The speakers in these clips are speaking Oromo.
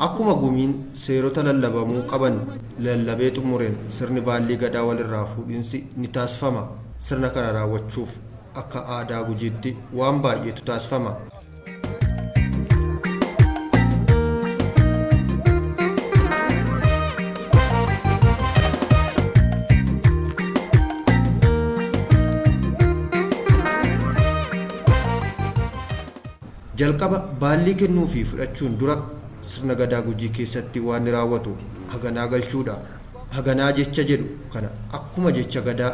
Akkuma gumiin seerota lallabamuu qaban lallabee xumureen sirni baallii gadaa walirraa fuudhinsi ni taasifama. Sirna kana raawwachuuf akka aadaa Gujiitti waan baay'eetu taasifama. Jalqaba baallii kennuu fi fudhachuun dura sirna gadaa Gujii keessatti waan raawwatu haganaa galchuudha. Haganaa jecha jedhu kana akkuma jecha gadaa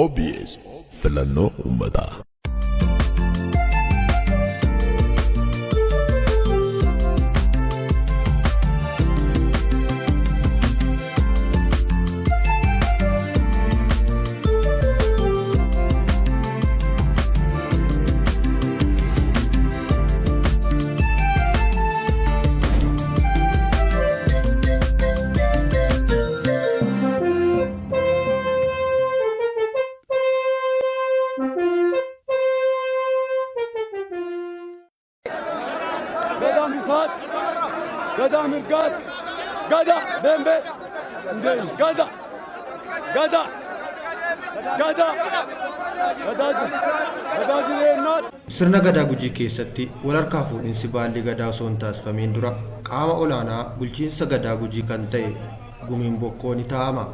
OBS filannoo uummataa. Gada misat, gada mirgat, gada bembe, gada, gada, gada, gada jireenyaat. Sirna gadaa Gujii keessatti wal harkaa fuudhinsi baallii gadaa osoo hin taasifamiin dura qaama olaanaa bulchiinsa gadaa Gujii kan ta'e gumiin bokkoo ni taa'ama.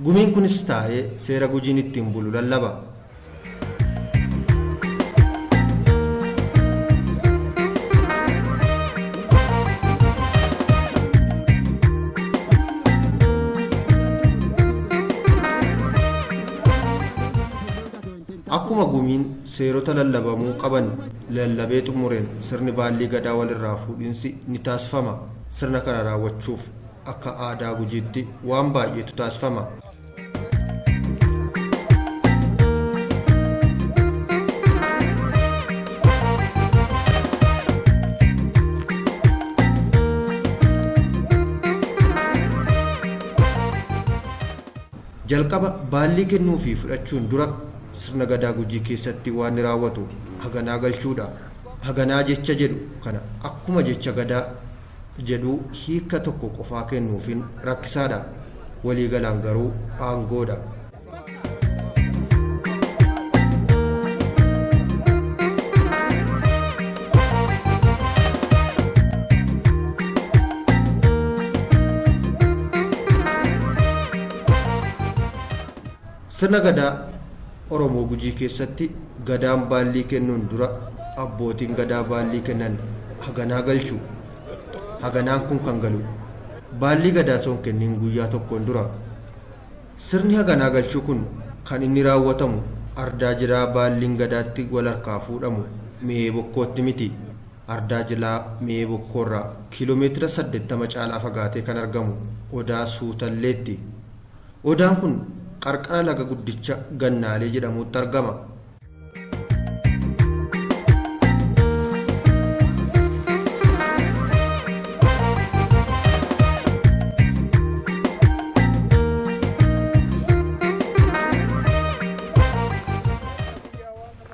Gumiin kunis taa'ee seera Gujiin ittiin bulu lallaba. Akkuma gumiin seerota lallabamuu qaban lallabee xumureen sirni baallii gadaa walirraa fuudhinsi ni taasifama. Sirna kana raawwachuuf akka aadaa Gujiitti waan baay'eetu taasifama. Jalqaba baallii kennuu fi fudhachuun dura sirna gadaa Gujii keessatti waan raawwatu haganaa galchuudha. Haganaa jecha jedhu kana akkuma jecha gadaa jedhu hiika tokko qofaa kennuufin rakkisaadha. Waliigalaan garuu aangoodha. Sirna gadaa Oromoo Gujii keessatti gadaan baallii kennuun dura abbootiin gadaa baallii kennan haganaa galchu. Haganaan kun kan galu baallii gadaa osoo hin kennin guyyaa tokkoon dura. Sirni haganaa galchuu kun kan inni raawwatamu ardaa jilaa baalliin gadaatti wal harkaa fuudhamu mi'ee bokkootti miti. Ardaa jilaa mi'ee bokkoorraa kiiloomeetira 80 caalaa fagaatee kan argamu Odaa Suutalleetti. Odaan kun qarqara laga guddicha Gannaalee jedhamutti argama.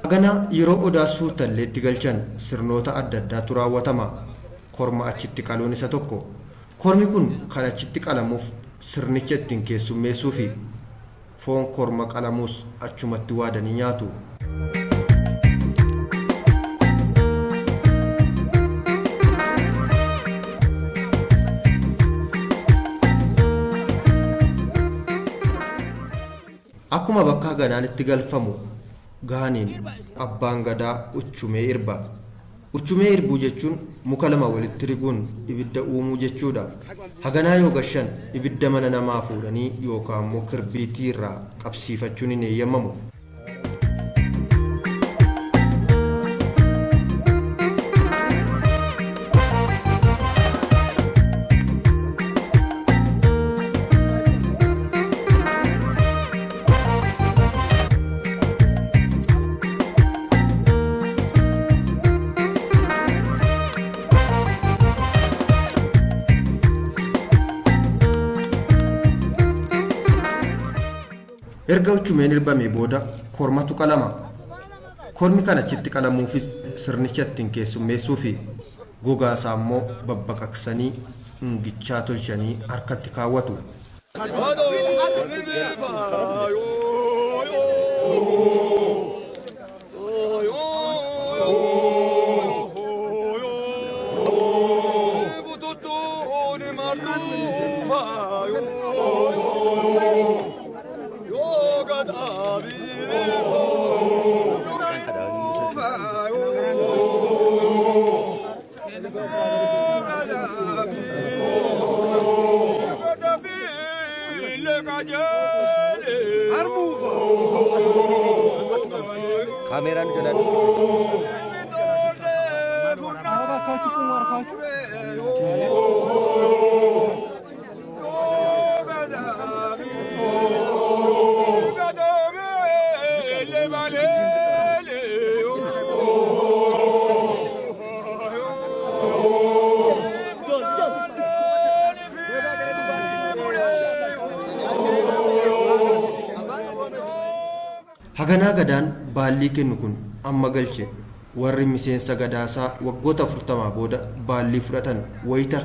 Haganaa yeroo Odaa Suutalleetti galchan sirnoota adda addaatu raawwatama. Korma achitti qaluun isa tokko. Kormi kun kan achitti qalamuuf sirnicha ittiin keessummeessuu fi foon korma qalamuus achumatti waadanii nyaatu. Akkuma bakka haganaan itti galfamu gaaniin abbaan gadaa uccumee irba. Uccumee irbuu jechuun muka lama walitti riguun ibidda uumuu jechuudha. Haganaa yoo gashan ibidda mana namaa fuudhanii yookaan immoo kirbiitii irraa qabsiifachuun hin eeyyamamu. Erga uccumeen irbame booda kormatu qalama. Kormi kan achitti qalamuufis sirnicha ittiin keessummeessuu fi gogaasaa immoo babbaqaqsanii ingichaa tolchanii harkatti kaawwatu. Kameraan jalan. Haganaa gadaan baallii kennu kun amma galche warri miseensa gadaasaa waggoota 40 booda baallii fudhatan wayita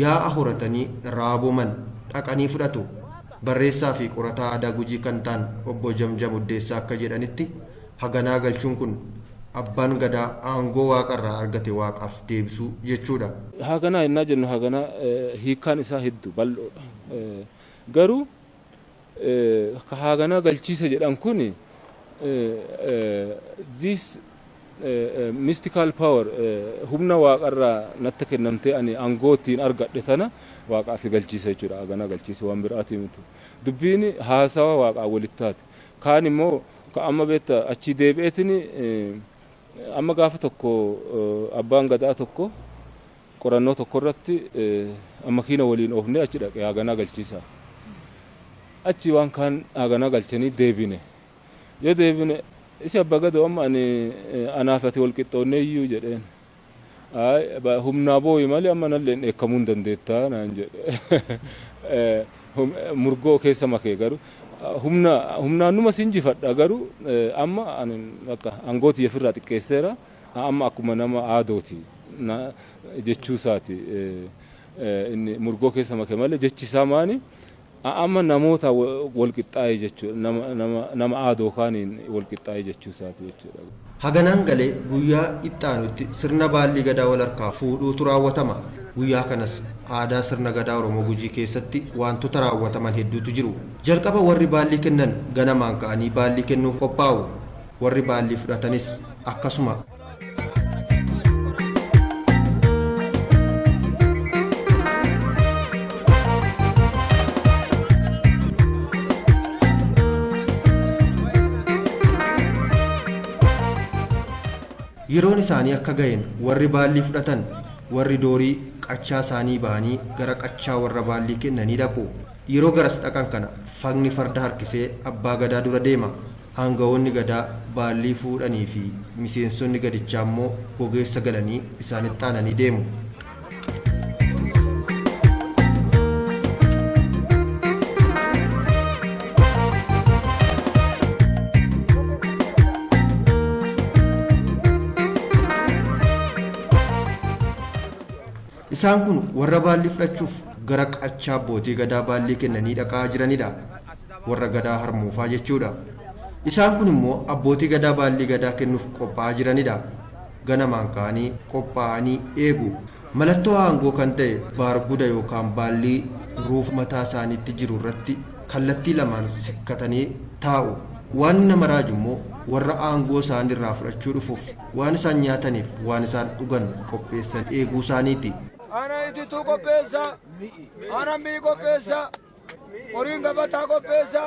yaa'a horatanii raaboman dhaqanii fudhatu. Barreessaa fi qorataa aadaa Gujii kan ta'an obbo Jamjam Uddeessaa akka jedhanitti haganaa galchuun kun abbaan gadaa aangoo waaqarraa argate waaqaaf deebisuu jechuudha. Haganaa innaa jennu haganaa hiikaan isaa hedduu bal'oodha. Garuu haganaa galchiisa jedhan kun this mystical power humna waaqarraa natti kennamtee ani aangootiin argadhe tana waaqaaf galchiisa jechuudha. Haganaa galchiisa waan biraati miti. Dubbiin haasawa waaqaa walittaati. Kaan immoo amma beekta achi deebi'eetiin amma gaafa tokko abbaan gadaa tokko qorannoo tokko irratti makiina waliin oofnee achi dhaqee haganaa galchiisa. Achi waan kaan haganaa galchanii deebine. Yoo deebine isi abbaa gadaa amma ani anaafati wal qixxoonnee iyyuu jedheen. Humnaa booyi malee amma nalleen eekkamuu hin dandeettaa naan jedhe. Murgoo keessa makee garuu humnaan numa sinjifadha garuu amma akka aangooti ofirraa xiqqeesseera amma akkuma nama aadooti jechuusaati inni murgoo keessa makee malee jechisaa maani amma namoota wal qixxaa'ee jechuudha nama aadoo kaaniin wal qixxaa'ee jechuusaati jechuudha. Haganaan galee guyyaa ittaanutti sirna baallii gadaa wal harkaa fuudhuutu raawwatama. Guyyaa kanas aadaa sirna gadaa Oromoo Gujii keessatti wantoota raawwataman hedduutu jiru. Jalqaba warri baallii kennan ganamaan ka'anii baallii kennuuf qophaa'u. Warri baallii fudhatanis akkasuma. Yeroon isaanii akka ga'een warri baallii fudhatan warri doorii qachaa isaanii bahanii gara qachaa warra baallii kennanii dhaqu. Yeroo garas dhaqan kana fagni farda harkisee abbaa gadaa dura deema. Aangawoonni gadaa baallii fuudhanii fi miseensonni gadichaa immoo gogeessa galanii isaanitti aananii deemu. Isaan kun warra baallii fudhachuuf gara qachaa abbootii gadaa baallii kennanii dhaqaa jiranidha. Warra gadaa harmuufaa jechuudha. Isaan kun immoo abbootii gadaa baallii gadaa kennuuf qophaa'aa jiranidha. Ganamaan ka'anii qophaa'anii eegu. Mallattoo aangoo kan ta'e baarguda yookaan baallii ruuf mataa isaaniitti jiru irratti kallattii lamaan sikkatanii taa'u. Waan nama raaju immoo warra aangoo isaan irraa fudhachuu dhufuuf waan isaan nyaataniif waan isaan dhugan qopheessan eeguu isaaniiti. Ana ititu qopheessa, ana mii qopheessa, horiin gabataa qopheessa,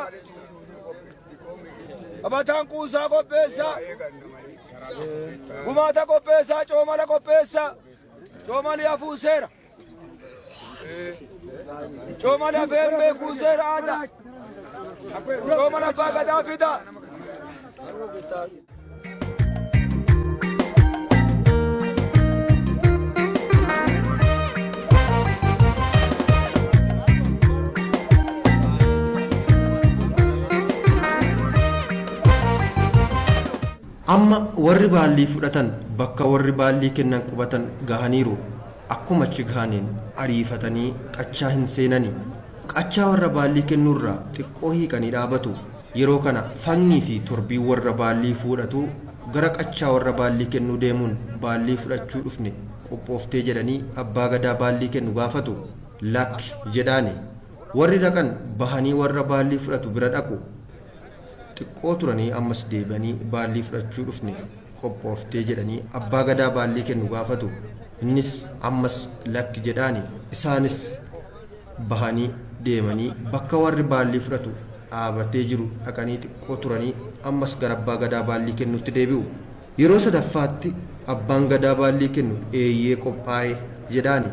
gabataan kuusaa qopheessa, gumaata qopheessa, coomala qopheessa, coomali hafuuseera, coomali hafeen beekuuseera aadaa, coomala abbaa gadaa fida. amma warri baallii fudhatan bakka warri baallii kennan qubatan gahaniiru. Akkuma achi gahaniin ariifatanii qachaa hin seenanii. Qachaa warra baallii kennuurraa xiqqoo hiiqanii dhaabatu. Yeroo kana fangii fi torbii warra baallii fudhatu gara qachaa warra baallii kennuu deemuun baallii fudhachuu dhufne qophooftee jedhanii abbaa gadaa baallii kennu gaafatu. Lakki jedhaani. Warri dhaqan bahanii warra baallii fudhatu bira dhaqu. Xiqqoo turanii ammas deebanii baallii fudhachuu dhufne qophooftee jedhanii abbaa gadaa baallii kennu gaafatu. Innis ammas lakki jedhaani. Isaanis bahanii deemanii bakka warri baallii fudhatu dhaabatee jiru dhaqanii xiqqoo turanii ammas gara abbaa gadaa baallii kennutti deebi'u. Yeroo sadaffaatti abbaan gadaa baallii kennu eeyyee qophaa'e jedhaani.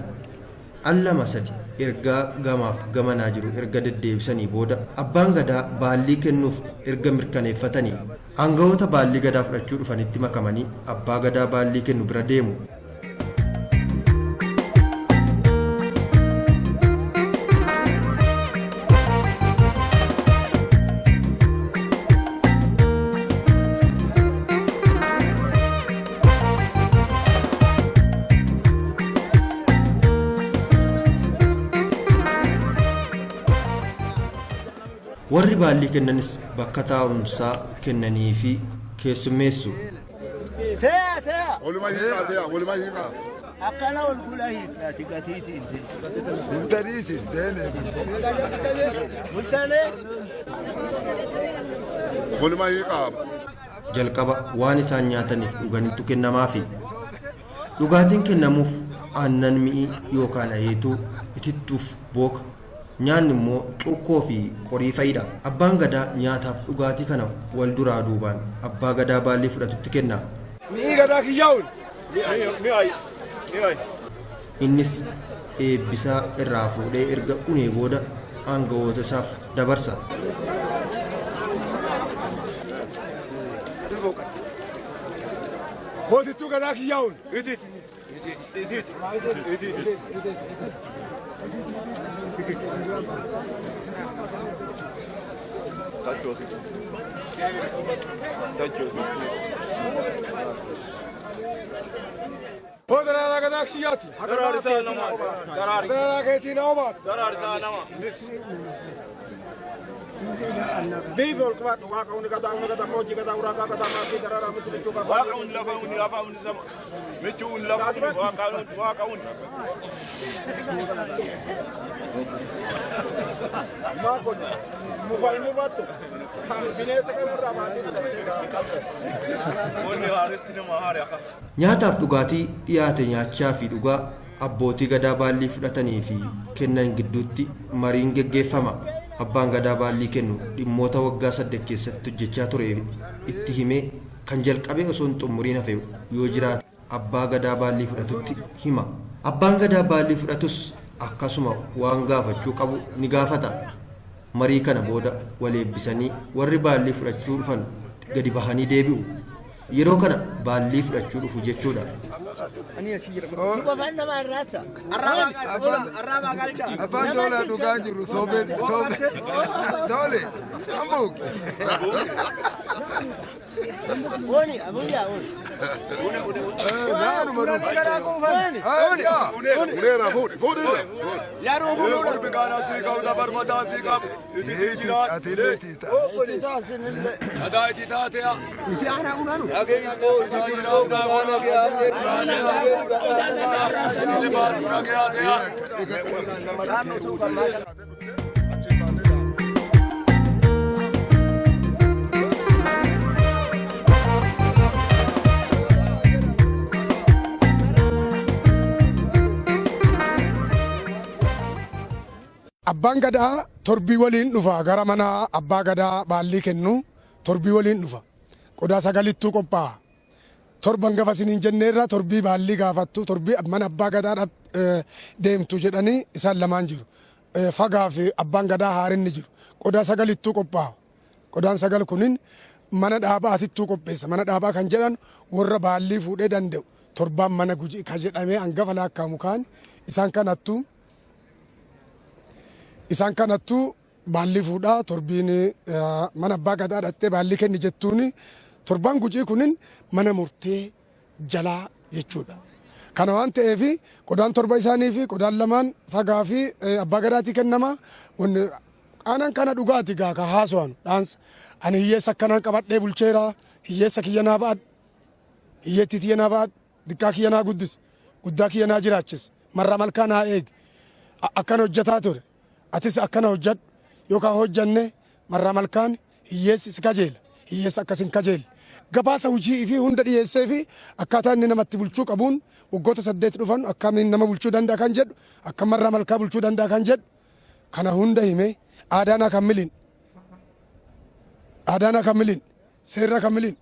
Allama sadi ergaa gamaaf gamanaa jiru erga deddeebisanii booda abbaan gadaa baallii kennuuf erga mirkaneeffatanii aangawoota baallii gadaa fudhachuu dhufanitti makamanii abbaa gadaa baallii kennu bira deemu. Warri baallii kennanis bakka taa'umsaa kennanii fi keessummeessu. Akkana ol gulaa hiikkati gatiitiin. Bultaniisi deene. Bultalee. Walumaa hiikaa. Jalqaba waan isaan nyaataniif dhuganitu kennamaafi. Dhugaatiin kennamuuf aannan mi'ii yookaan ayeetuu itittuuf booka. Nyaanni immoo cuukkoo fi qorii fa'idha. Abbaan gadaa nyaataaf dhugaatii kana wal duraa duubaan abbaa gadaa baallii fudhatutti kenna. Mi'i gadaa kiyyaa'uun. Innis eebbisaa irraa fuudhee erga unee booda aangawoota isaaf dabarsa. Hoosittuu gadaa kiyyaa'uun. Hodana gadaa kiyyaatu. Daraarisaa nama. Daraarisaa keetii nama baatu. Daraarisaa nama. Biifi ol qabadhu waaqa hundi gataa moojii gataa uraagaa gataa maatii daraaraa misilichuu qabaa. Waaqa hundi lafa hundi sama. Michuu hundi lafa hundi waaqa hundi. Maakon mufa inni battu bineensa kanarraa maatii nyaataaf dhugaatii dhiyaate nyaachaa fi dhugaa abbootii gadaa baallii fudhatanii fi kennan gidduutti mariin geggeeffama. Abbaan gadaa baallii kennu dhimmoota waggaa 8 keessatti hojjechaa ture itti himee kan jalqabee osoo hin xumuriin hafe yoo jiraate abbaa gadaa baallii fudhatutti hima. Abbaan gadaa baallii fudhatus akkasuma waan gaafachuu qabu ni gaafata. Marii kana booda wal eebbisanii warri baallii fudhachuu dhufan gadi bahanii deebi'u. Yeroo kana baallii fudhachuu dhufu jechuudha. Afaan doolaa dhugaa jiru soobee doole ambuuk. Oni abuja oni. Naanu madu. Uneera fuudhi. Yaru bulu Orbigaana sii qabu dabar mataa sii qabu. Iti jiraat. Atileeti ta'a. Adaa iti taatea. Isiana unanu. Agee iti jiraat. Gaana Abbaan gadaa torbii waliin dhufa gara mana abbaa gadaa baallii kennu torbii waliin dhufa qodaa sagalittuu qophaa'a. Torban gafa siniin jenneerra torbii baallii gaafattu torbii mana abbaa gadaa deemtu jedhanii isaan lamaan jiru. Fagaa fi abbaan gadaa haarinni jiru. Qodaa sagalittuu qophaa'a. Qodaan sagal kunin mana dhaabaatittuu qopheessa. Mana dhaabaa kan jedhan warra baallii fuudhee danda'u. Torbaan mana gujii kan jedhamee hangafa laakkaamu kaan isaan kanattu baallii fuudhaa torbiin mana abbaa gadaa dhattee baallii kenni jettuuni torban gujii kunin mana murtee jalaa jechuudha. Kana waan ta'eef qodaan torba isaanii fi qodaan lamaan fagaa fi abbaa gadaatii kennama. Aanan kana dhugaati gaa ka haasawaan dhaansa ani hiyyeessa akkanaan qabadhee bulcheera hiyyeessa kiyyanaa ba'ad hiyyeetti tiyyanaa ba'ad diqqaa kiyyanaa guddis guddaa kiyyanaa jiraachis marra malkaa naa eegi akkana hojjetaa ture atis akkana hojjedhu yookaan hojjanne marra malkaan hiyyeessi si kajeela hiyyeessa akkasin kajeela gabaasa hojii fi hunda dhiyeessee fi akkaataa inni namatti bulchuu qabuun waggoota 8 dhufan akkamiin nama bulchuu danda'a kan jedhu akka marra malkaa bulchuu danda'a kan jedhu kana hunda himee aadaana kammilin seerra kammilin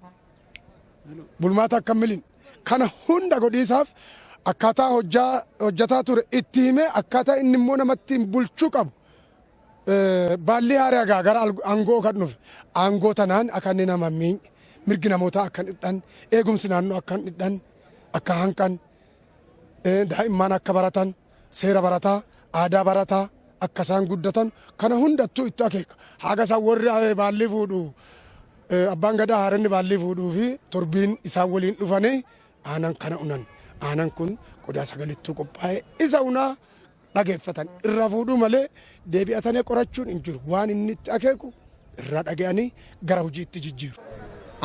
bulmaata kammilin kana hunda godhiisaaf akkaataa hojjataa ture itti himee akkaataa inni immoo namatti bulchuu qabu baalli haaraa gara aangoo kan dhufe aangoo tanaan akka inni nama mirgi namootaa akka hidhan eegumsi naannoo akka hidhan akka hanqan daa'imman akka baratan seera barataa aadaa barataa akka isaan guddatan kana hundattuu itti akeeka haga isaan warri baallii fuudhu abbaan gadaa haarenni baallii fuudhuu fi torbiin isaan waliin dhufanii aanan kana unan aanan kun qodaa sagalittuu qophaa'ee isa unaa dhageeffatan irra fuudhuu malee deebi'atanii qorachuun hin jiru waan inni itti akeeku irraa dhaga'anii gara hojiitti jijjiiru.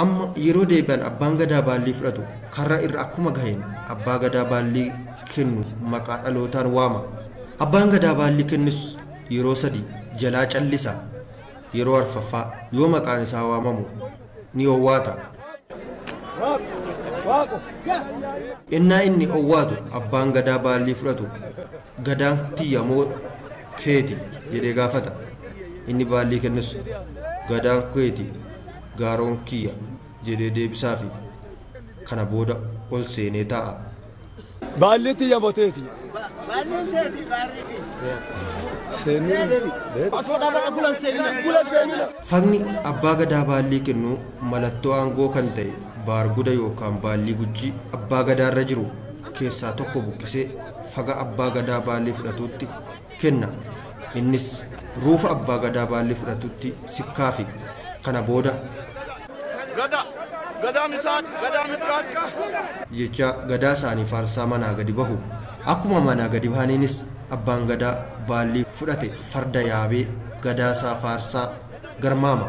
Amma yeroo deebi'an abbaan gadaa baallii fudhatu karra irra akkuma gaheen abbaa gadaa baallii kennu maqaa dhalootaan waama. Abbaan gadaa baallii kennus yeroo 3 jalaa callisa yeroo arfaffaa yoo maqaan isaa waamamu ni owwaata. Innaa inni owwaatu abbaan gadaa baallii fudhatu gadaan tiyya moo keeti jedhee gaafata. Inni baallii kennus gadaan keeti gaaroon kiyya jedhee deebisaafi kana booda ol seenee taa'a. Baallii tiyya moteeti. Fagni abbaa gadaa baallii kennu mallattoo aangoo kan ta'e baarguda yookaan baallii gujii abbaa gadaarra jiru keessaa tokko buqqisee faga abbaa gadaa baallii fudhatutti kenna. Innis ruufa abbaa gadaa baallii fudhatutti sikkaafi kana booda jecha gadaa isaanii faarsaa manaa gadi bahu. Akkuma manaa gadi bahaniinis abbaan gadaa baallii fudhate farda yaabee gadaa isaa faarsaa garmaama.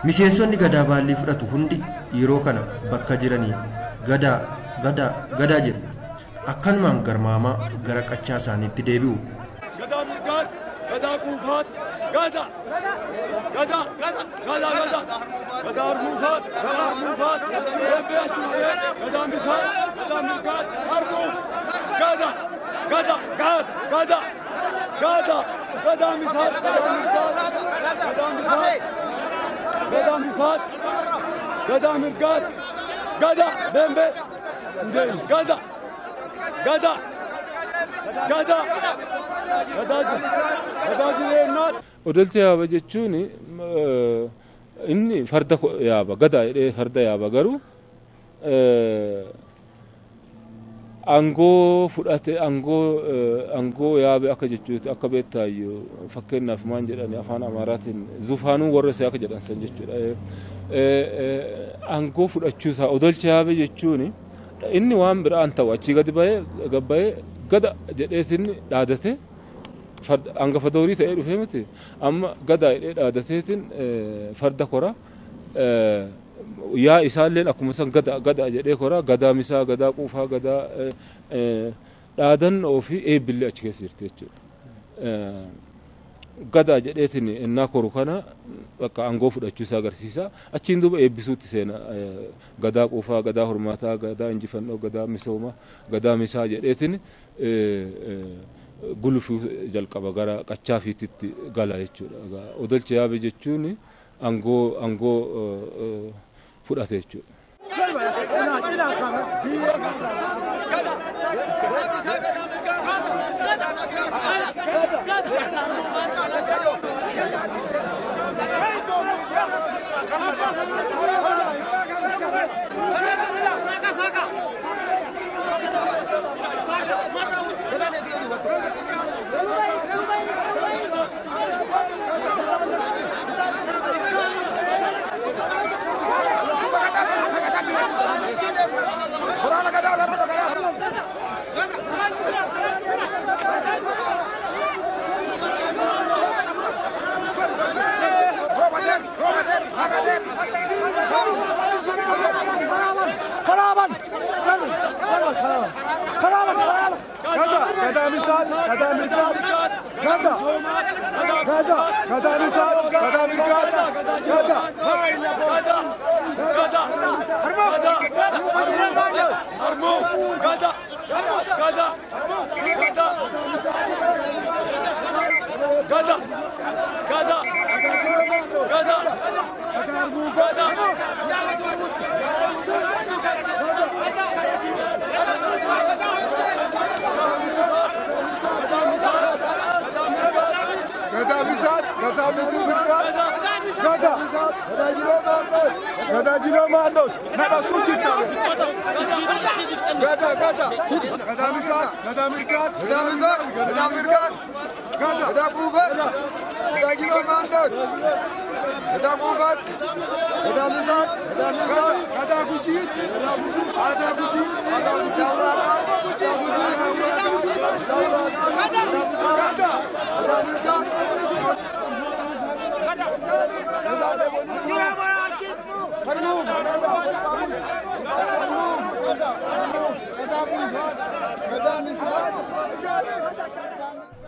Miseensonni gadaa baallii fudhatu hundi yeroo kana bakka jiranii gadaa jedhu akkanumaan garmaamaa gara qachaa isaaniitti deebi'u. Gadaa mirgaat, gadaa quufaat, gadaa harmuufaat, deebi'ee achuudhee gadaa bisaan, gadaa mirgaat, harmuuf, gadaa misaat, gadaa misaat, gadaa mirgaat, gadaa deembee, gadaa jireenyaat. Odolcha yaaba jechuun inni farda yaaba gadaa jedhee farda yaaba garuu aangoo fudhate aangoo yaabe akka jechuuti akka beektaayyuu fakkeenyaaf maan jedhani afaan amaaraatiin zufaanuu warra isaa akka jedhan san jechuudha. Aangoo fudhachuusaa odolcha yaabe jechuun inni waan biraan ta'u achii gadi bahee gada jedheetiin dhaadate hangafa doorii ta'ee dhufee miti amma gadaa jedhee dhaadateetiin farda kora yaa isaalleen akkuma san gadaa jedhee kora gadaa misaa gadaa quufaa gadaa dhaadannoo fi eebbillee achi keessa jirti jechuudha. Gadaa jedheetiin innaa koru kana bakka aangoo fudhachuu isaa agarsiisa. Achiin duuba eebbisuutti seena gadaa quufaa, gadaa hormaataa, gadaa injifannoo, gadaa misooma, gadaa misaa jedheetiin gulufuu jalqaba gara qachaa fiititti gala jechuudha. Odolcha yaabe jechuun aangoo fudhate jechuudha.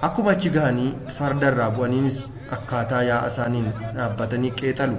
Akkuma achi gahanii farda irraa bu'aniinis akkaataa yaa'a isaaniin dhaabbatanii qeexalu.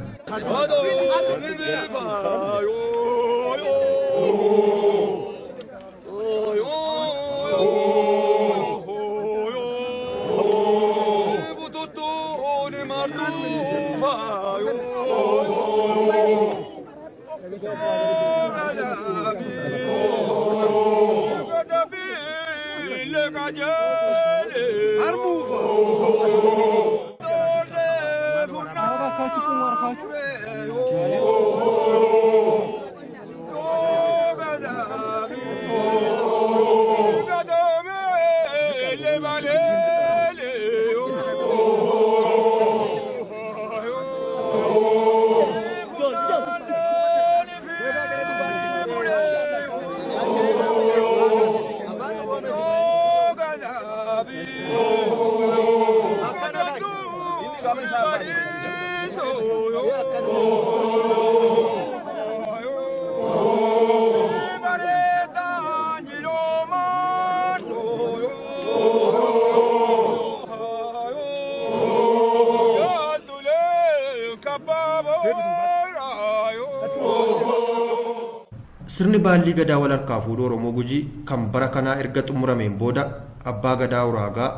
Sirni baallii gadaa wal harkaa fuudhuu Oromoo Gujii kan bara kanaa erga xumurameen booda abbaa gadaa uraagaa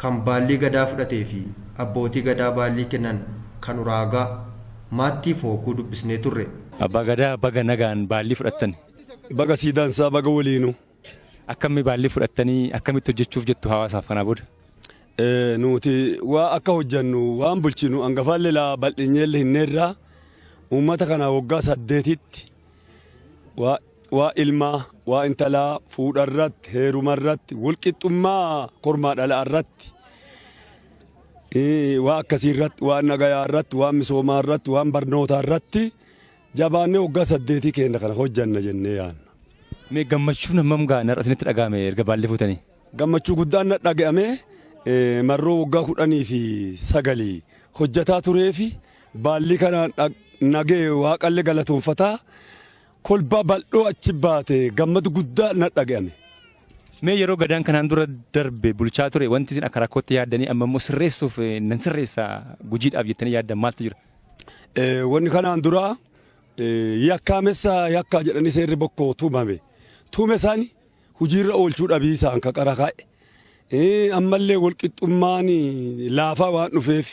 kan baallii gadaa fudhatee fi abbootii gadaa baallii kennan kan uraagaa maattii fookuu dubbisnee turre. Abbaa gadaa baga nagaan baallii fudhattan. Baga siidaansaa baga waliinu. Akkamii baallii fudhattanii akkamitti hojjechuuf jettu hawaasaaf kanaa booda? Nuti waa akka hojjannu waan bulchinu hangafaallee laa bal'inyeellee hinneerraa uummata kanaa waggaa 8tti waa ilmaa waa intalaa fuudharratti heerumarratti walqixxummaa kormaa dhala'arratti waa akkasiirratti waan nagayaarratti waan misoomaarratti waan barnootaarratti jabaannee waggaa 8 keenya kana hojjanna jennee yaanna. Mee gammachuun hammam gaana isinitti dhaga'ame erga baallii fuutanii? Gammachuu guddaan na dhaga'ame marroo waggaa 19 hojjataa turee fi baallii kana nagee waaqallee galatoonfataa kolbaa bal'oo achi baate gammadu guddaa na dhaga'ame. Mee yeroo gadaan kanaan dura darbe bulchaa ture wanti isin akka rakkootti yaaddanii amma immoo sirreessuuf nan sirreessa gujiidhaaf jettanii yaaddan maaltu jira? Wanni kanaan dura yakkaamessa yakkaa jedhanii seerri bokkoo tuumame. Tuume isaanii hojiirra oolchuu dhabii isaan ka qara kaa'e. Ammallee walqixxummaan laafaa waan dhufeef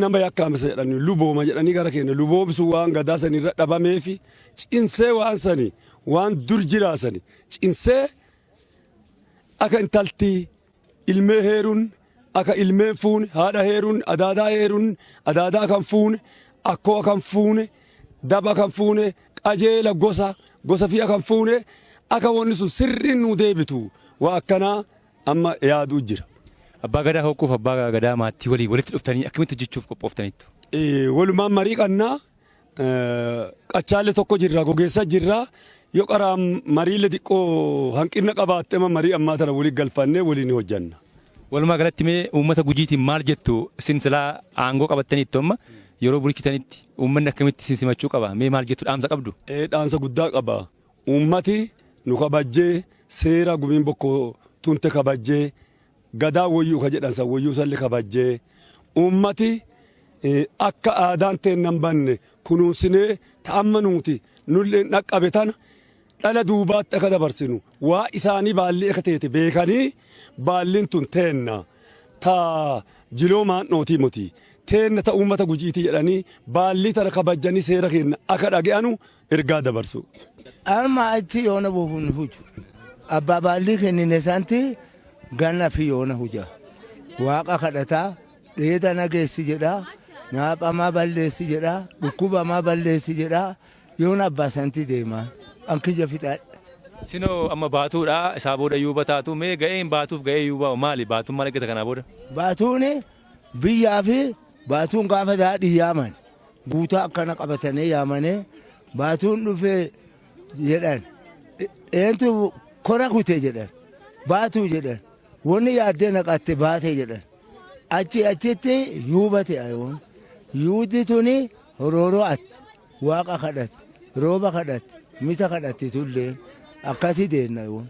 nama yakkaamessa jedhanii lubooma jedhanii gara keenya luboomsu waan gadaa sanirra dhabameefi cinsee waan sani waan dur jiraasani cinsee akka intalti ilmee heeruun akka ilmeen fuune haadha heeruun adaadaa kan fuune akkoo kan fuune daba kan fuune qajeela gosa fi kan fuune akka wanni sun sirriin nu deebitu waa akkanaa amma yaaduu jira. Abbaa gadaa hooquuf abbaa gadaa maattii walii walitti dhuftanii akkamitti hojjechuuf qophooftaniittu? Walumaan marii qannaa qachaalee tokko jirra gogeessa jirra yoo qaraa mariilee xiqqoo hanqina qabaatte marii ammaa tana waliin galfannee waliin hojjanna. Walumaa galatti mee uummata gujiitiin maal jettu isin silaa aangoo qabattaniittu amma yeroo bulchitanitti uummanni akkamitti isin simachuu qaba mee maal jettu dhaamsa qabdu? Dhaamsa guddaa qaba uummati nu kabajjee seera gumiin bokkoo tunte kabajjee gadaa wayyuu ka jedhan san wayyuu salli kabajjee uummati akka aadaan teennan banne kunuunsinee ta'amma nuti nullee dhaqqabe tana dhala duubaatti akka dabarsinu waa isaanii baallii akka teete beekanii baalliin tun teenna ta jiloo maannootii moti teenna ta uummata gujiitii jedhanii baallii tana kabajjanii seera kenna akka dhage'anu ergaa dabarsu. Amma achi yoona buufuun huju abbaa baallii kennine santi ganna fi yoona huja waaqa kadhataa dheeta nageessi jedhaa nyaaphamaa balleessi jedhaa dhukkubamaa balleessi jedhaa yoona abbaa santi deemaa ankija fixaadha. Sinoo amma baatuudha isaa booda yuuba taatu mee ga'een baatuuf ga'ee yuuba maali baatuun maal eeggata kanaa booda? Baatuun biyyaa fi baatuun gaafa daadhii yaaman guutaa akkana qabatanii yaamanii baatuun dhufee jedhan eentu kora kute jedhan baatuu jedhan wanni yaaddee naqatte baate jedhan achitti yuubate ayoon yuudi tuni horooroo atti waaqa kadhatte rooba kadhatte mita kadhatte tulleen akkasii deenna yoon.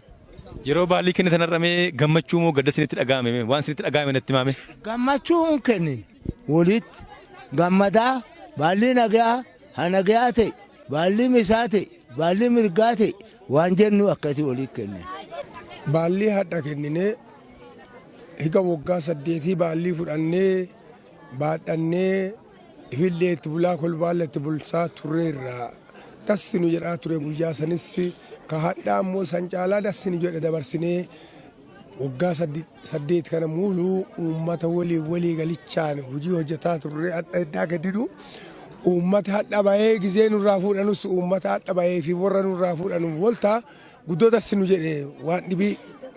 Yeroo baallii kennitan har'amee gammachuu moo gadda isinitti dhaga'ame waan isinitti dhaga'ame natti himame? Gammachuu hin kennin walitti gammadaa baallii nagaa hanagayaa ta'e baallii misaa ta'e baallii mirgaa ta'e waan jennu akkasii walitti kennin. Baallii hadha kenninee higa waggaa 8 baallii fudhannee baadhannee ifillee itti bulaa kolbaalla itti bulsaa turreerraa dassinu jedhaa ture guyyaa sanis ka hadhaa ammoo san caalaa dassinu jedhe dabarsinee waggaa 8 kana muuluu uummata walii galichaan hojii hojjetaa turre hadha eddaa gadidu uummata hadha bahee gizee nurraa fuudhanus uummata hadha bahee fi warra nurraa fuudhanu woltaa guddoo dassinu jedhe waan dhibii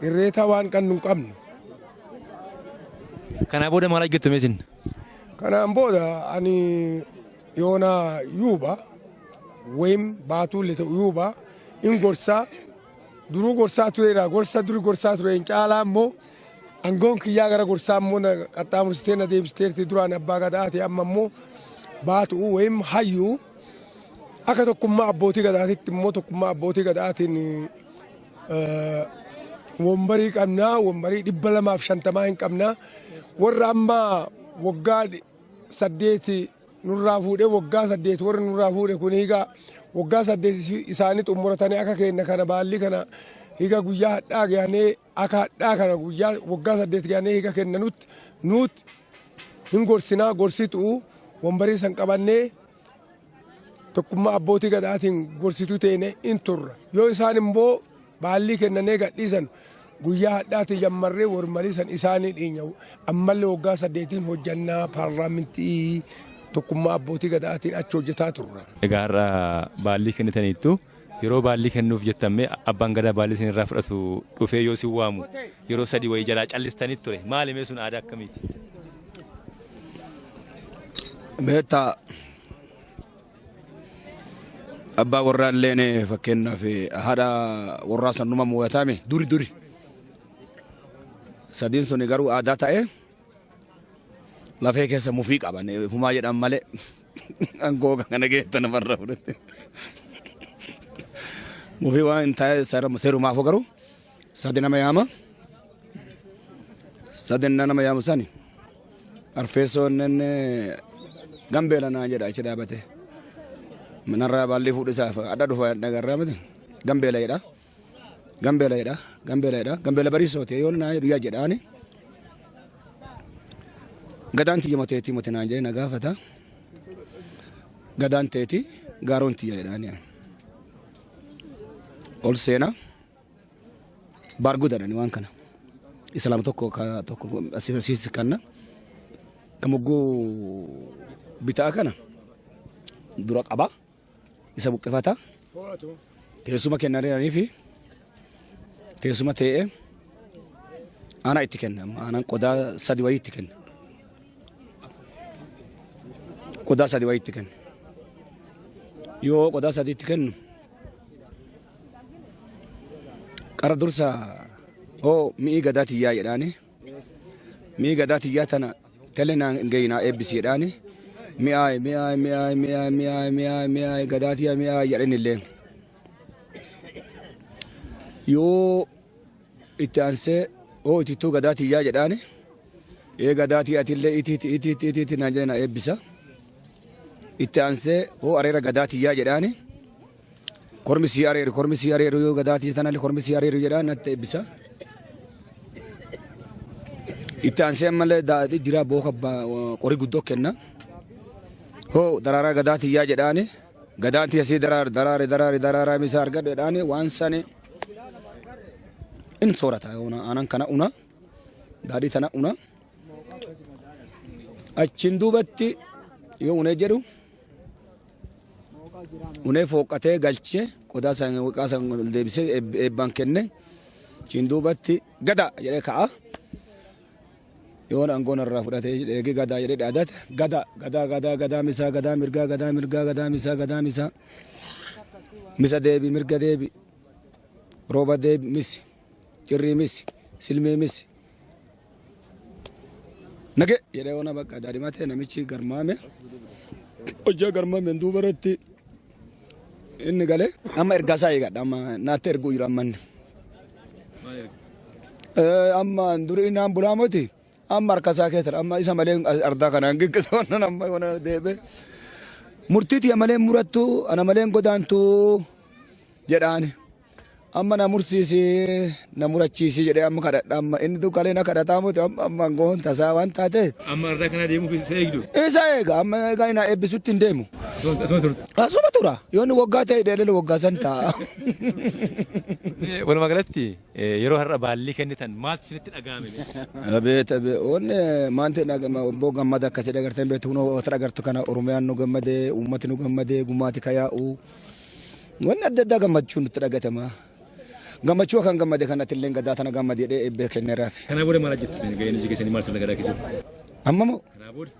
irreetaa waan qannu hin qabnu. Kanaa booda maal eeggattu meesin? Kanaan booda ani yoona yuuba wayim baatuulle ta'u yuuba in gorsaa duruu gorsaa tureera gorsa duri gorsaa ture hin caalaa immoo angoon kiyyaa gara gorsaa immoo qaxxaamursitee na deebisiteerti duraan abbaa gadaati amma immoo baatu wayim hayyuu akka tokkummaa abbootii gadaatitti immoo tokkummaa abbootii gadaatiin wombarii qabnaa wombarii 250 hin qabnaa warra amma waggaa 8 nurraa fuudhee waggaa 8 warra nurraa fuudhe kun higa waggaa 8 isaanii xumuratanii akka kenna kana baallii kana higa guyyaa hadhaa gaanee akka hadhaa kana guyyaa waggaa 8 gaanee higa kennanutti nuut hin gorsinaa gorsitu wombarii san qabannee tokkummaa abbootii gadaatiin gorsituu teene in turra yoo isaan immoo baallii kennanee gadhiisan guyyaa hadhaatti jammarree warmarii san isaanii dhiinya ammallee waggaa 8 hojjannaa paarlaamantii tokkummaa abbootii gadaatiin achi hojjetaa turra. Egaa har'a baallii kennitaniittu yeroo baallii kennuuf jettamme abbaan gadaa baallii isin irraa fudhatu dhufee yoo si waamu yeroo 3 wayii jalaa callistanitti ture maali mee sun aadaa akkamiiti? Beektaa abbaa warraa illeen fakkeenyaaf haadha warraa sannuma mo'atame duri sadiin sun garuu aadaa ta'e lafee keessa mufii qaban fumaa jedhan malee angoo kana geetta namarra fudhatte mufii waan ta'e seerumaaf garuu sadi nama yaama sani arfeessoon gambeela naan jedha achi dhaabate manarraa baallii fuudhisaaf adda dhufa nagarraa miti gambeela jedha gambeela bariisooti yoo naa guyyaa jedhaani gadaan tiyya mateetii mate naan jedhe na gaafata gadaan teeti gaaroon tiyya jedhaani ol seena baarguu dadhani waan kana islaam tokko asiis kanna kamugguu bitaa kana dura qaba isa buqqifata teessuma kennanii fi teessuma ta'e ana itti kenna aanan qodaa 3 wayii itti kenna qodaa 3 wayii itti kenna yoo qodaa 3 itti kennu qara dursa oo mi'i gadaa tiyyaa jedhaani mi'i gadaa tiyyaa tana telenaan ngayinaa eebbisi jedhaani mi'aay gadaa tiyyaa mi'aay jedhanillee yoo itti aansee oo itittuu gadaatiyyaa jedhaani gadaatii atillee itiiti naan jedhe na eebbisa. Itti aansee oo areera gadaatiyyaa jedhaani kormisii areeru yoo gadaatii tanallee kormisii areeru jedhaan natti eebbisa. Itti aansee ammallee daadhii jira booka qorii guddoo kenna. Hoo daraaraa gadaatiyyaa jedhaani gadaatii asii daraaraa misaa argadhe jedhaani waan sani in soorata aanan kana una daadhii tana una achiin duubatti yoo unee jedhu unee fooqqatee galchee qodaa san deebisee eebbaan kenne achiin duubatti gada jedhee ka'a. Yoon aangoon irraa fudhatee eegee gadaa jedhee dhaadate gadaa misaa gadaa mirgaa misaa misa deebi mirga deebi rooba deebi misi cirrii misi silmii misi nage jedhee oona bakka daadhimatee namichi garmaame hojjaa garmaame duuba irratti inni galee amma ergaasaa eegadha amma naatti erguu jira ammanni amma durii naan bulaamoti amma harkasaa keessa amma isa malee ardaa kanaan giggisa amma yoona deebe murtiiti malee murattu ana malee godaantu jedhaani. Amma na mursiisi na murachiisi jedhee amma kadhadha amma inni dukkaalee na kadhataa muti amma goon tasaa waan taate. Amma ardaa kana deemuuf isa eegdu. Isa eega amma egaa ina eebbisutti hin deemu. Asuma tura yoonni waggaa ta'e dheedhee waggaa san ta'a. Walumaa galatti yeroo har'a baallii kennitan maaltu isinitti dhaga'ame? Beeta wanni maanti obbo gammada akkasii dhagarteen beektu kunoo wata dhagartu kana Oromiyaan nu gammadee uummati nu gammadee gummaati kayaa'u wanni adda addaa gammachuun nutti dhagatama. Gammachuu kan gammade kanatti illee gadaa tana gammade jedhee eebbee kenneeraaf. Kana booda maal jettu ga'een iji keessanii maal sirna gadaa keessatti? Amma moo? Kana booda?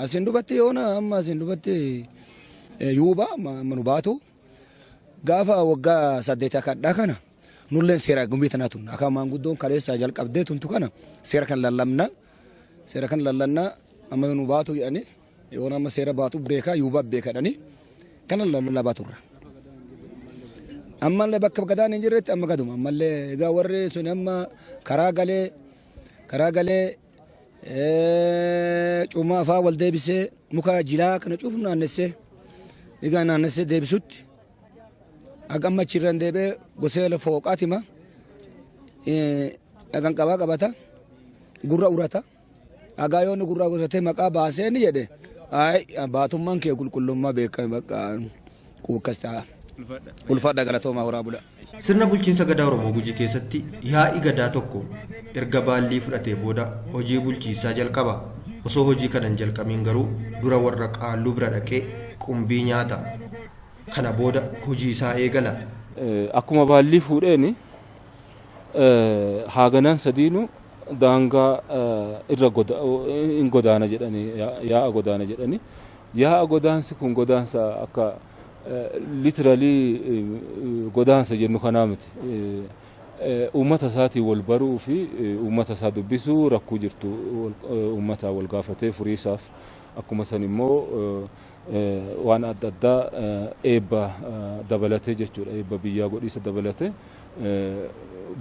Asiin dubatti yoona amma asiin dubatti yuuba manu baatu gaafa waggaa 8 kadhaa kana nulleen seera gumbii tanaa tun akka maanguddoon kaleessaa jalqabdee tuntu kana seera kan lallannaa amma nu baatu jedhanii yoona amma seera baatu beekaa yuuba beekadhanii kana lallaa baaturra. Ammallee bakka gadaan hin jirretti amma gaduma ammallee egaa warri sun amma karaa galee cumaa faa wal deebisee muka jilaa kana cufu naannessee egaa naannessee deebisutti akka amma achirran deebee gosee fooqaatima dhagan qabaa qabata gurra urata agaa yoonni gurraa gosatee maqaa baasee ni jedhe baatummaan kee qulqullummaa beekame bakka kuukkas ta'a. Ulfaadha galatoomaa horaa bula. Sirna bulchiinsa gadaa Oromoo Gujii keessatti yaa'i gadaa tokko erga baallii fudhatee booda hojii bulchiinsaa jalqaba. Osoo hojii kana hin jalqabiin garuu dura warra qaalluu bira dhaqee qumbii nyaata. Kana booda hojii isaa eegala. Akkuma baallii fuudheeni haaganaan sadiinuu daangaa irra godaana jedhanii yaa'a godaana jedhanii yaa'a godaansi kun godaansa akka literally godaansa jennu kanaa miti. Uummata isaatii wal baruu fi uummata isaa dubbisuu rakkoo jirtu uummata wal gaafatee furiisaaf akkuma san immoo waan adda addaa eebba dabalatee jechuudha. Eebba biyyaa godhiisa dabalatee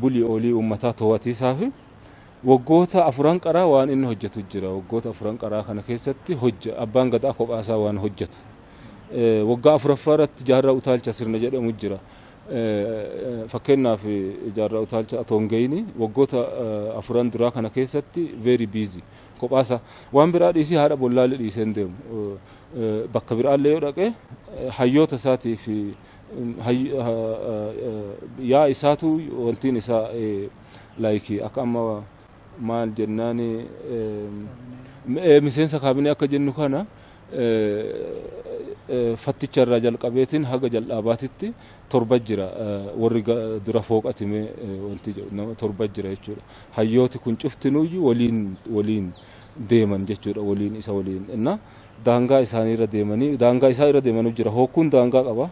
bulii olii uummataa to'atiisaa fi waggoota 4 qaraa waan inni hojjetu jira. Waggoota 4 qaraa kana keessatti abbaan gadaa kophaasaa waan hojjetu. Waggaa 4ffaa irratti jaarraa utaalcha sirna jedhamu jira. Fakkeenyaaf jaarraa utaalcha Atoongayini waggoota 4 duraa kana keessatti very busy. Kophaasa waan biraa dhiisii haadha bollaalee dhiisee hin deemu. Bakka biraallee yoo dhaqee hayyoota isaatii fi yaa isaatu wantiin isaa like akka amma maal jennaan miseensa kaabinee akka jennu kana fatticha irraa jalqabeetiin haga jal'aabaatitti 7 jira. Warri dura fooqatime wanti torba jira jechuudha. Hayyooti kun cuftinuyyuu waliin deeman jechuudha. Waliin isa waliin inna daangaa isaanii irra deemanii daangaa isaa irra deemanu jira. Hookuun daangaa qaba,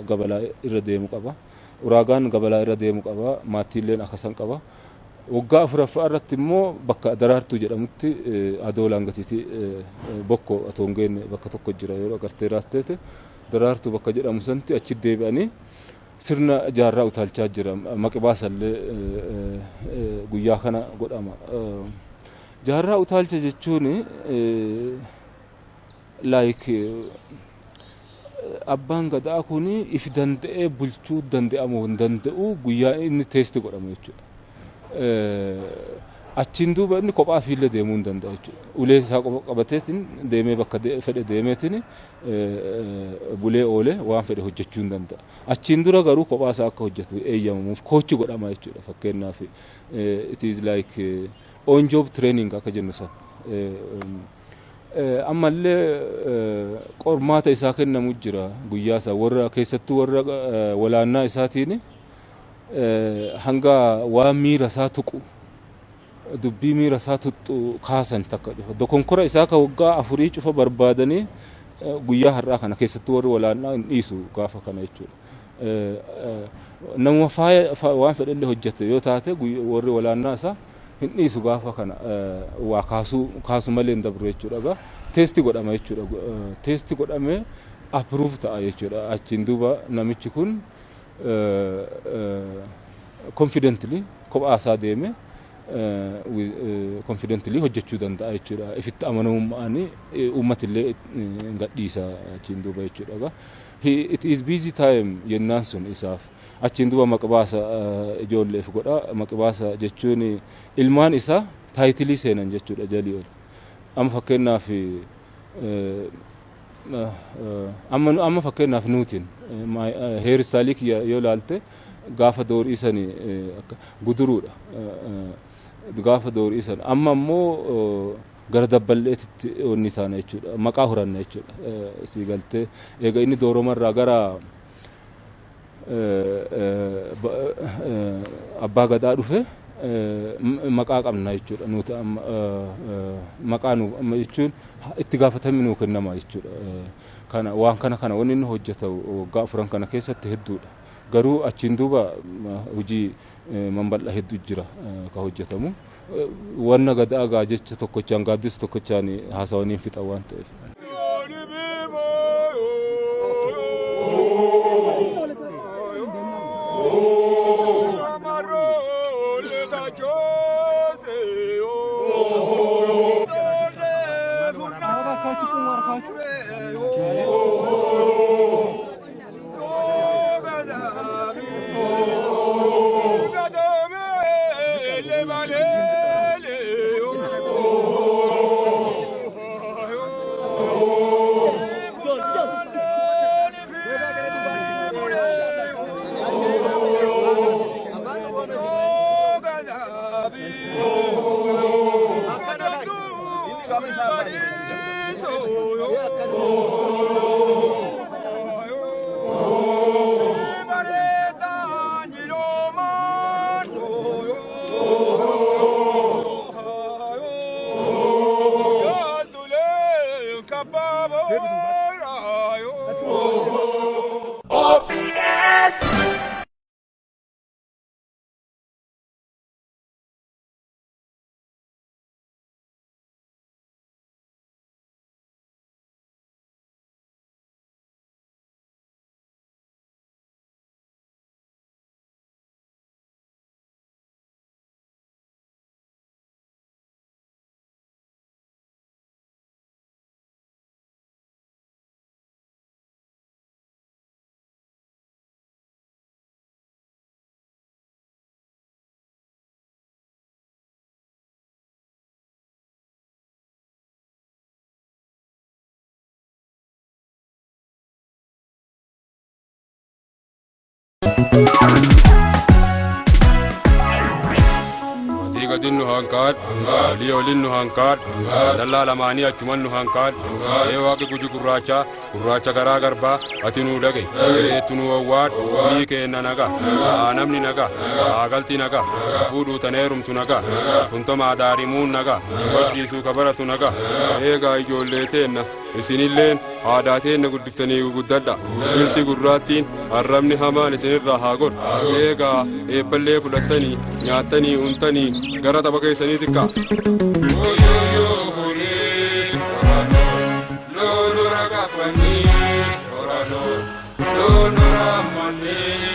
gabalaa irra deemu qaba, uraagaan gabalaa irra deemu qaba, maatiilleen akkasan qaba. Waggaa 4ffaa irratti immoo bakka daraartuu jedhamutti adoolaan gatiiti bokko Atoongeen bakka tokko jira yeroo agartee raasteete daraartuu bakka jedhamu santi achi deebi'anii sirna jaarraa utaalchaa jira maqibaasallee guyyaa kana godhama. Jaarraa utaalcha jechuun like abbaan gadaa kun if danda'ee bulchuu danda'amuu hin danda'u guyyaa inni teesti godhamu jechuudha. Achiin duuba inni kophaa fiillee deemuu hin danda'a jechuudha. Ulee isaa qabateetiin deemee bakka fedhe deemeetiin bulee oolee waan fedhe hojjechuu hin danda'a. Achiin dura garuu kophaa isaa akka hojjetu eeyyamamuuf koochi godhama jechuudha. Fakkeenyaaf it is like on job training akka jennu san. Ammallee qormaata isaa kennamu jira guyyaa isaa warra keessattuu warra walaannaa isaatiin hanga waan miira isaa tuqu dubbii miira isaa tuqu kaasan takka dhufa. Dokonkora isaa ka waggaa 4 cufa barbaadanii guyyaa har'aa kana keessattuu warri walaannaa hin dhiisu gaafa kana jechuudha. Nama waan fedhallee hojjete yoo taate warri walaannaa isaa hin dhiisu gaafa kana waa kaasu malee hin dabru jechuudha. Teesti godhama jechuudha. Teesti godhamee approve ta'a jechuudha. Achiin duuba namichi kun confidently kophaa isaa deeme confidently hojjechuu danda'a jechuudha. Ifitti amanamummaan uummatillee gadhiisa achiin duuba jechuudha. It is busy time jennaan sun isaaf. Achiin duuba maqbaasa ijoolleef godha. Maqbaasa jechuun ilmaan isaa taayitilii seenan jechuudha jalii ol. Amma fakkeenyaaf amma fakkeenyaaf nuutiin heeristaayilii kiyya yoo ilaalte gaafa doorii sanii guduruudha. Gaafa doorii sana amma ammoo gara dabballeetitti onni taana jechuudha. Maqaa horanna jechuudha. Sii galtee eega inni dooromarraa gara abbaa gadaa dhufe maqaa qabna jechuudha. Nuti maqaa nu jechuun itti gaafatamni nuu kennama jechuudha. Kana waan kana wanni inni hojjetu waggaa 4 kana keessatti hedduudha. Garuu achiin duuba hojii mambal'aa hedduu jira ka hojjetamu. Wanna gadaa jecha tokkochaan gaaddisa tokkochaan haasawaniin fixa waan ta'eef. Gadinnu hankaat, liyolinnu hankaat, dallaa lamaanii achumannu hankaat, waaqi guji gurraacha garaa garbaa ati nuu dhage, eetu nuu owwaad, biyyi keenna naga, namni naga, galti naga, fuudhuu taneerumtu naga, kuntomaa daarimuun naga, barsiisuu kabaratu naga, eegaa ijoollee teenna, isinilleen aadaa teenna guddiftanii guddadha, bilti gurraattiin arrabni hamaan isinirraa haa godhu, eegaa eebballee fudhattanii nyaattanii untanii gara tapha keessanii xiqqaa. Lolo ragapani, orano, lolo ramani.